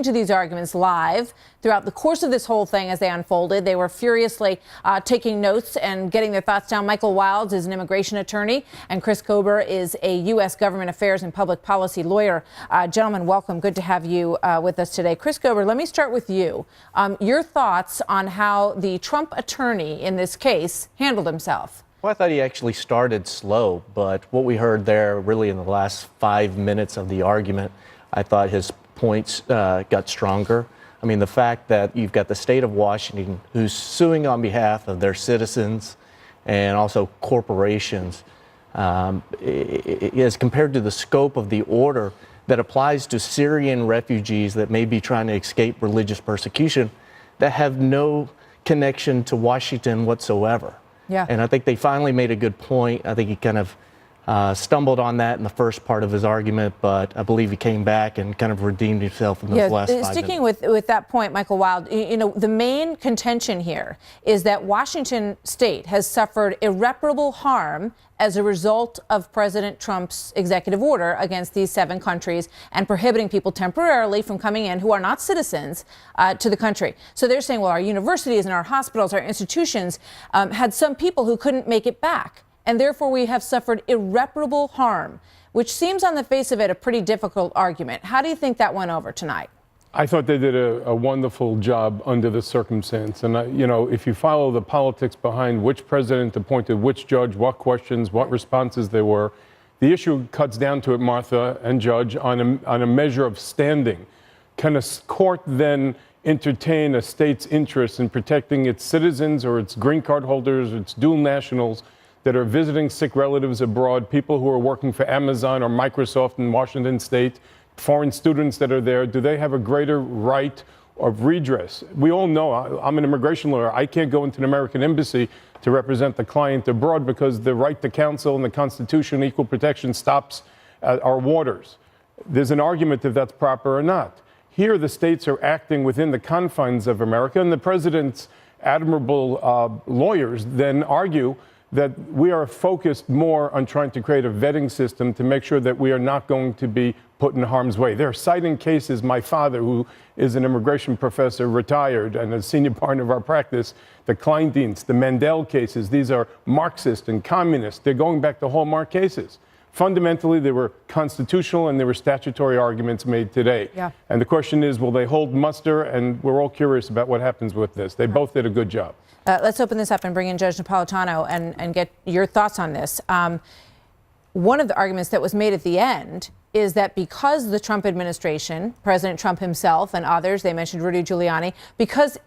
To these arguments live throughout the course of this whole thing as they unfolded. They were furiously taking notes and getting their thoughts down. Michael Wildes is an immigration attorney, and Chris Kober is a U.S. government affairs and public policy lawyer. Gentlemen, welcome. Good to have you with us today. Chris Kober, let me start with you. Your thoughts on how the Trump attorney in this case handled himself. Well, I thought he actually started slow, but what we heard there really in the last 5 minutes of the argument, I thought his points got stronger. I mean, the fact that you've got the state of Washington who's suing on behalf of their citizens and also corporations, as compared to the scope of the order that applies to Syrian refugees that may be trying to escape religious persecution that have no connection to Washington whatsoever. Yeah. And I think they finally made a good point. I think he kind of stumbled on that in the first part of his argument, but I believe he came back and kind of redeemed himself in those last 5 minutes. Sticking with that point, Michael Wildes, you know, the main contention here is that Washington state has suffered irreparable harm as a result of President Trump's executive order against these 7 countries and prohibiting people temporarily from coming in who are not citizens to the country. So they're saying, well, our universities and our hospitals, our institutions had some people who couldn't make it back, and therefore we have suffered irreparable harm, which seems on the face of it a pretty difficult argument. How do you think that went over tonight? I thought they did a wonderful job under the circumstance. And, you know, if you follow the politics behind which president appointed which judge, what questions, what responses there were, the issue cuts down to it, Martha and Judge, on a measure of standing. Can a court then entertain a state's interest in protecting its citizens or its green card holders, its dual nationals that are visiting sick relatives abroad, people who are working for Amazon or Microsoft in Washington state, foreign students that are there? Do they have a greater right of redress? We all know, I'm an immigration lawyer, I can't go into an American embassy to represent the client abroad because the right to counsel and the Constitution, equal protection stops at our waters. There's an argument if that's proper or not. Here, the states are acting within the confines of America, and the president's admirable lawyers then argue that we are focused more on trying to create a vetting system to make sure that we are not going to be put in harm's way. They're citing cases. My father, who is an immigration professor, retired, and a senior partner of our practice, the Kleindienst, the Mandel cases, these are Marxist and communist. They're going back to Hallmark cases. Fundamentally, there were constitutional and there were statutory arguments made today. Yeah. And the question is, will they hold muster? And we're all curious about what happens with this. They both did a good job. Let's open this up and bring in Judge Napolitano and get your thoughts on this. One of the arguments that was made at the end is that because the Trump administration, President Trump himself and others, they mentioned Rudy Giuliani, because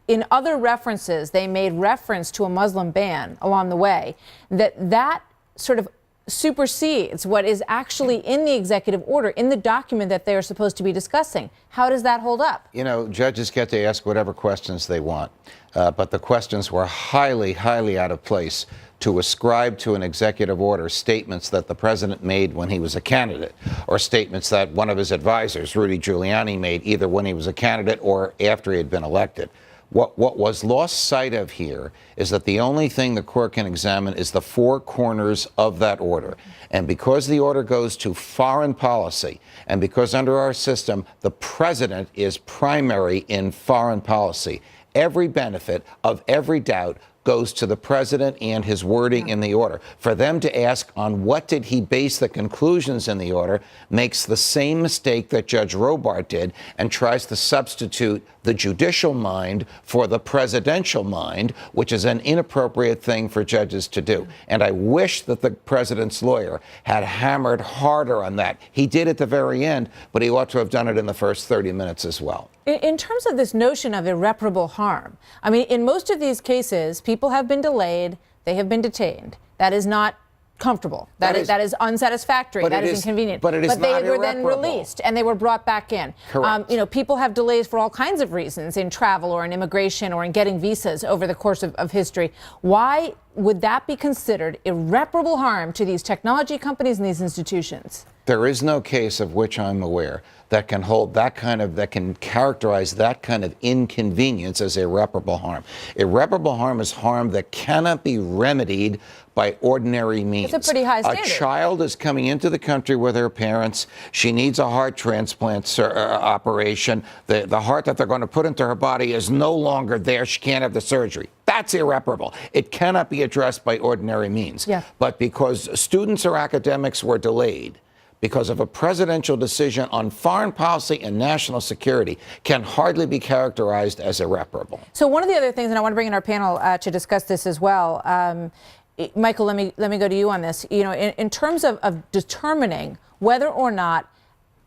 in other references they made reference to a Muslim ban along the way, that sort of supersedes what is actually in the executive order, in the document that they are supposed to be discussing. How does that hold up? You know, judges get to ask whatever questions they want, but the questions were highly, highly out of place to ascribe to an executive order statements that the president made when he was a candidate, or statements that one of his advisors, Rudy Giuliani, made either when he was a candidate or after he had been elected. What was lost sight of here is that the only thing the court can examine is the 4 corners of that order. And because the order goes to foreign policy, and because under our system the president is primary in foreign policy, every benefit of every doubt goes to the president and his wording in the order. For them to ask on what did he base the conclusions in the order makes the same mistake that Judge Robart did and tries to substitute the judicial mind for the presidential mind, which is an inappropriate thing for judges to do. And I wish that the president's lawyer had hammered harder on that. He did at the very end, but he ought to have done it in the first 30 minutes as well. In terms of this notion of irreparable harm, I mean, in most of these cases, people have been delayed, they have been detained. That is not comfortable. That is unsatisfactory. That is inconvenient. But they were then released and they were brought back in. Correct. You know, people have delays for all kinds of reasons in travel or in immigration or in getting visas over the course of history. Why would that be considered irreparable harm to these technology companies and these institutions? There is no case of which I'm aware that can hold that kind of, that can characterize that kind of inconvenience as irreparable harm. Irreparable harm is harm that cannot be remedied by ordinary means. It's a pretty high standard. A child is coming into the country with her parents. She needs a heart transplant operation. The heart that they're going to put into her body is no longer there. She can't have the surgery. That's irreparable. It cannot be addressed by ordinary means. Yeah. But because students or academics were delayed, because of a presidential decision on foreign policy and national security, can hardly be characterized as irreparable. So one of the other things, and I want to bring in our panel to discuss this as well, Michael, let me go to you on this. You know, in terms of determining whether or not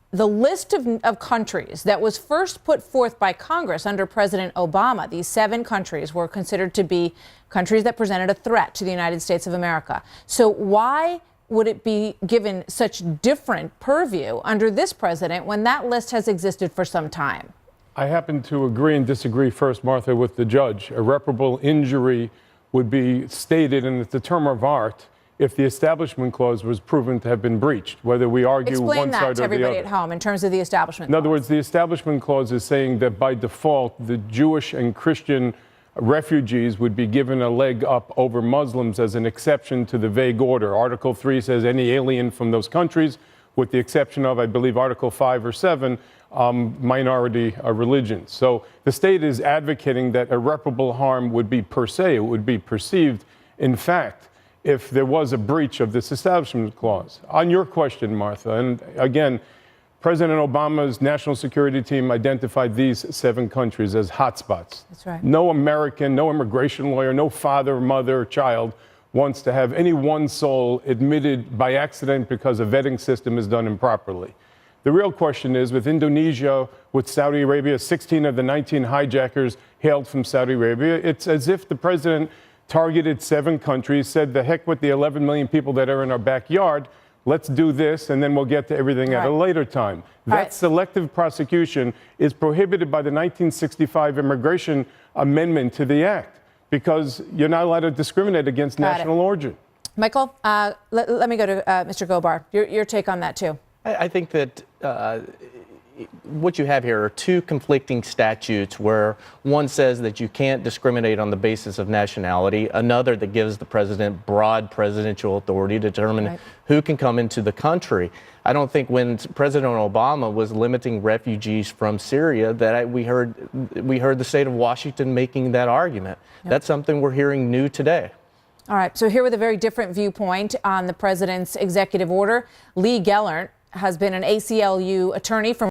the list of countries that was first put forth by Congress under President Obama, these 7 countries were considered to be countries that presented a threat to the United States of America. So why would it be given such different purview under this president when that list has existed for some time? I happen to agree and disagree first, Martha, with the judge. Irreparable injury would be stated, and it's a term of art, if the Establishment Clause was proven to have been breached, whether we argue Explain one that side to or the everybody other. at home in terms of the Establishment In other Clause. words, the Establishment Clause is saying that by default, the Jewish and Christian refugees would be given a leg up over Muslims as an exception to the vague order. Article 3 says any alien from those countries, with the exception of, I believe, Article 5 or 7, minority religions. So the state is advocating that irreparable harm would be per se, it would be perceived, in fact, if there was a breach of this Establishment Clause. On your question, Martha, and again, President Obama's national security team identified these 7 countries as hotspots. That's right. No American, no immigration lawyer, no father, mother, child wants to have any one soul admitted by accident because a vetting system is done improperly. The real question is, with Indonesia, with Saudi Arabia, 16 of the 19 hijackers hailed from Saudi Arabia, it's as if the president targeted 7 countries, said the heck with the 11 million people that are in our backyard, let's do this, and then we'll get to everything at a later time. That selective prosecution is prohibited by the 1965 Immigration Amendment to the Act, because you're not allowed to discriminate against national origin. Michael, let me go to Mr. Gobar. Your take on that, too. I think that what you have here are 2 conflicting statutes where one says that you can't discriminate on the basis of nationality, another that gives the president broad presidential authority to determine who can come into the country. I don't think when President Obama was limiting refugees from Syria that we heard the state of Washington making that argument. That's something we're hearing new today. All right. So here with a very different viewpoint on the president's executive order, Lee Gellert has been an ACLU attorney for